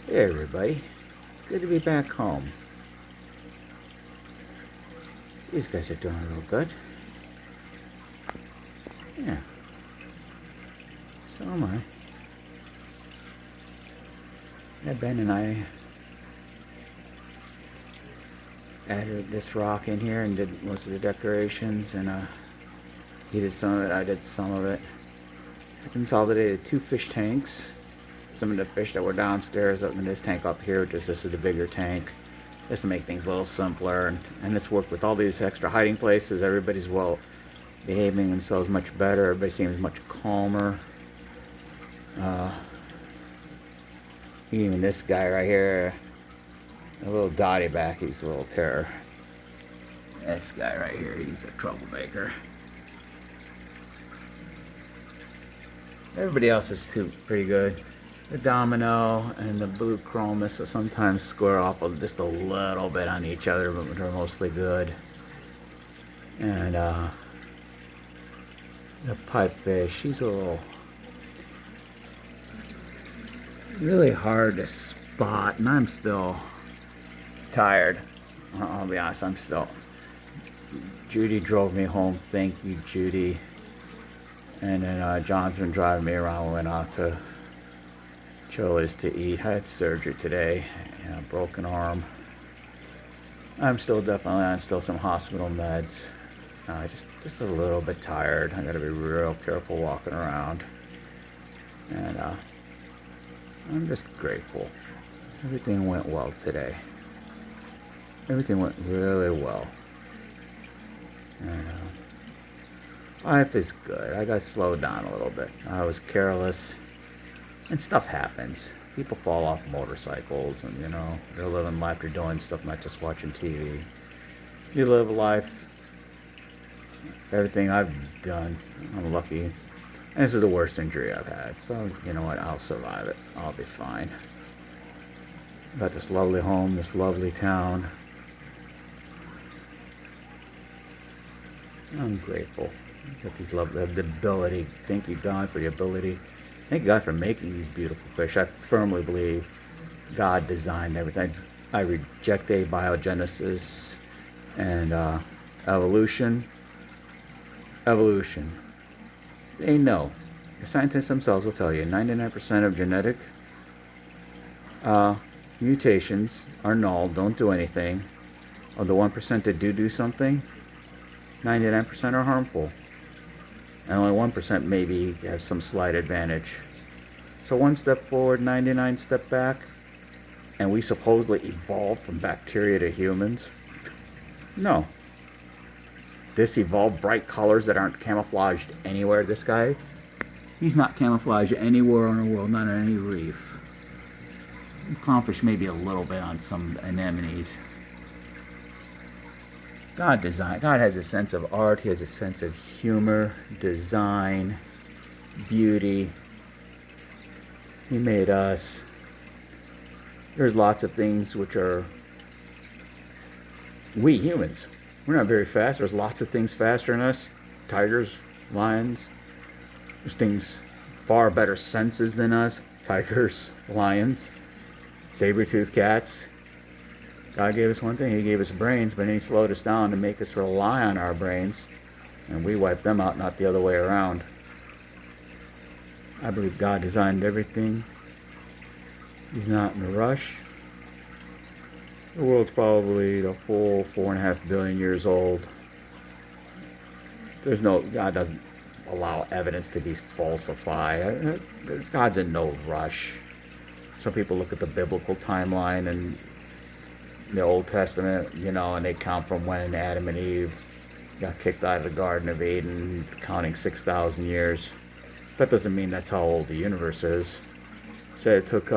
Hey everybody, it's good to be back home. These guys are doing real good. Yeah, so am I. Yeah, Ben and I added this rock in here and did most of the decorations, and he did some of it, I did some of it. I consolidated 2 fish tanks. Some of the fish that were downstairs up in this tank up here, just this is the bigger tank, just to make things a little simpler. And it's worked with all these extra hiding places. Everybody's well behaving themselves much better. Everybody seems much calmer. Even this guy right here, a little dotty back, he's a little terror. This guy right here, he's a troublemaker. Everybody else is pretty good. The domino and the blue chromis will sometimes square off just a little bit on each other, but they're mostly good. And the pipefish, she's a little really hard to spot, and I'm still tired. I'll be honest, I'm still. Judy drove me home. Thank you, Judy. And then John's been driving me around. We went out to Chili's to eat. I had surgery today, and a broken arm. I'm still definitely on some hospital meds. Just a little bit tired. I gotta be real careful walking around. And I'm just grateful. Everything went well today. Everything went really well. And life is good. I got slowed down a little bit. I was careless. And stuff happens. People fall off motorcycles, and they're living life. You're doing stuff, not just watching TV. You live life. Everything I've done, I'm lucky. And this is the worst injury I've had. So, you know what? I'll survive it. I'll be fine. Got this lovely home, this lovely town. I'm grateful. Got these the ability. Thank you, God, for the ability. Thank God for making these beautiful fish. I firmly believe God designed everything. I reject abiogenesis and evolution. Evolution. They know. The scientists themselves will tell you 99% of genetic mutations are null, don't do anything. Of the 1% that do something, 99% are harmful. And only 1% maybe has some slight advantage. So 1 step forward, 99 step back, and we supposedly evolved from bacteria to humans? No. This evolved bright colors that aren't camouflaged anywhere. This guy, he's not camouflaged anywhere in the world, not on any reef. Accomplished maybe a little bit on some anemones. God has a sense of art. He has a sense of humor, design, beauty. He made us. There's lots of things which are we humans. We're not very fast. There's lots of things faster than us. Tigers, lions. There's things far better senses than us. Tigers, lions, saber-toothed cats. God gave us one thing. He gave us brains, but then he slowed us down to make us rely on our brains. And we wipe them out, not the other way around. I believe God designed everything. He's not in a rush. The world's probably the full 4.5 billion years old. God doesn't allow evidence to be falsified. God's in no rush. Some people look at the biblical timeline and the Old Testament, and they count from when Adam and Eve got kicked out of the Garden of Eden, counting 6,000 years. That doesn't mean that's how old the universe is. So it took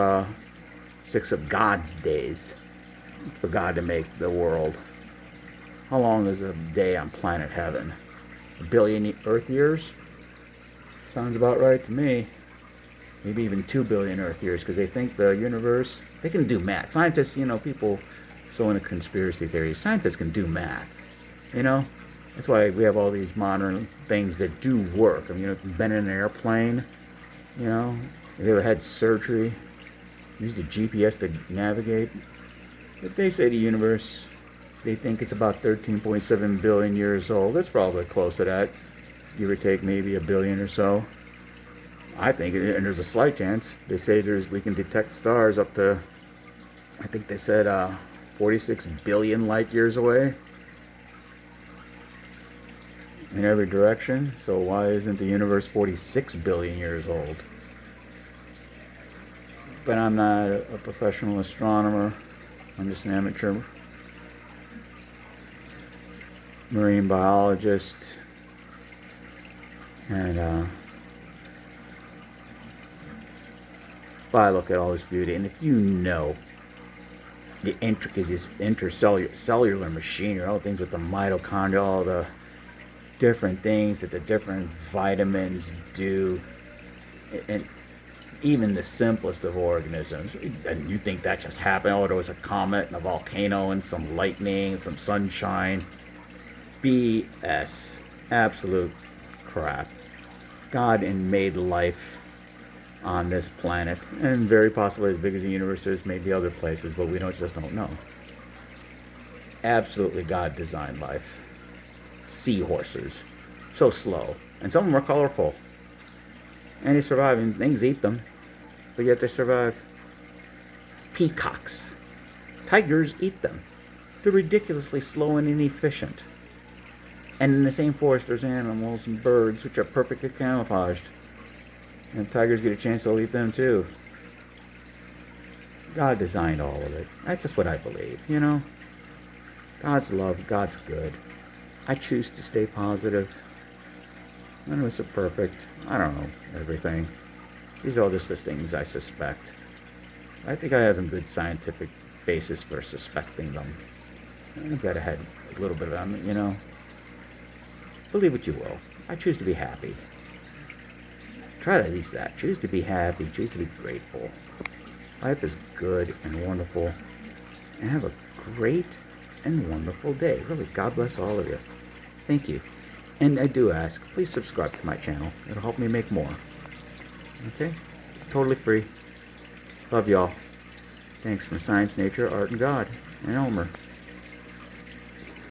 6 of God's days for God to make the world. How long is a day on planet heaven? 1 billion Earth years? Sounds about right to me. Maybe even 2 billion Earth years, because they think the universe, they can do math. Scientists, people so into conspiracy theories, scientists can do math. That's why we have all these modern things that do work. Been in an airplane, have you ever had surgery? use the GPS to navigate. If they say the universe, they think it's about 13.7 billion years old. That's probably close to that. Give or take maybe a billion or so. I think, and there's a slight chance. They say we can detect stars up to, I think they said 46 billion light years away in every direction. So why isn't the universe 46 billion years old? But I'm not a professional astronomer. I'm just an amateur marine biologist. And but I look at all this beauty, and if you know the intricacies, intercellular machinery, all the things with the mitochondria, all the different things that the different vitamins do, and even the simplest of organisms, and you think that just happened, oh, there was a comet and a volcano and some lightning and some sunshine. BS. Absolute crap. God made life on this planet, and very possibly as big as the universe is, maybe other places, but we just don't know. Absolutely, God designed life. Seahorses, so slow, and some of them are colorful, and they survive, and things eat them, but yet they survive. Peacocks, tigers eat them. They're ridiculously slow and inefficient. And in the same forest, there's animals and birds which are perfectly camouflaged. And if tigers get a chance, they'll eat them too. God designed all of it. That's just what I believe, you know? God's love, God's good. I choose to stay positive. None of us are perfect. I don't know everything. These are all just the things I suspect. I think I have a good scientific basis for suspecting them. I've got to have a little bit of them, you know? Believe what you will. I choose to be happy. Try at least that. Choose to be happy. Choose to be grateful. Life is good and wonderful. And have a great and wonderful day. Really, God bless all of you. Thank you. And I do ask, please subscribe to my channel. It'll help me make more. Okay? It's totally free. Love y'all. Thanks from Science, Nature, Art, and God. And Elmer.